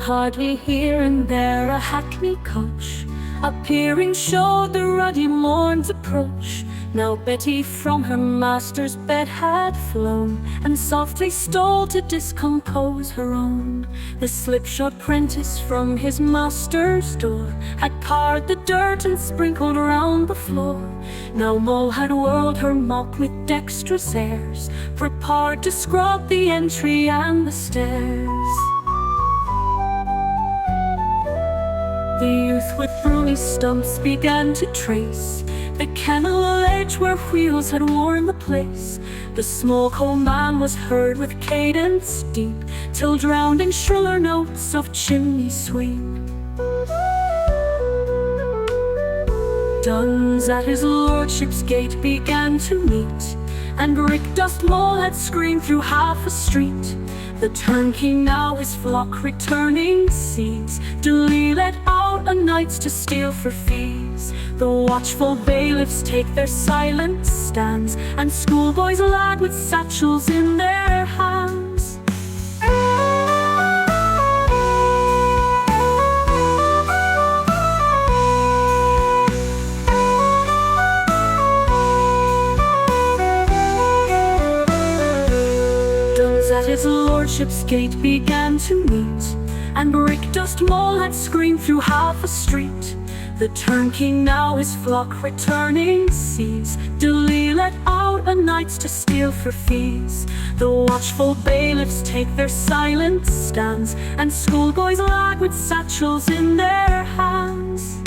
hardly here and there a hackney coach appearing showed the ruddy morn's approach. Now Betty from her master's bed had flown, and softly stole to discompose her own. The slipshod prentice from his master's door had pared the dirt and sprinkled round the floor. Now Moll had whirled her mop with dexterous airs, prepared to scrub the entry and the stairs. The youth with brony stumps began to trace the kennel edge where wheels had worn the place. The smoke hole man was heard with cadence deep, till drowned in shriller notes of chimney sweep. Duns at his lordship's gate began to meet, and brick dust Moll had screamed through half a street. The turnkey now his flock returning sees, duly let out o' nights to steal for fees. The watchful bailiffs take their silent stands, and schoolboys lad with satchels in their hands. At his lordship's gate began to meet, and brick dust Moll had screamed through half a street. The turnkey now his flock returning sees, duly let out o' nights to steal for fees. The watchful bailiffs take their silent stands, and schoolboys lag with satchels in their hands.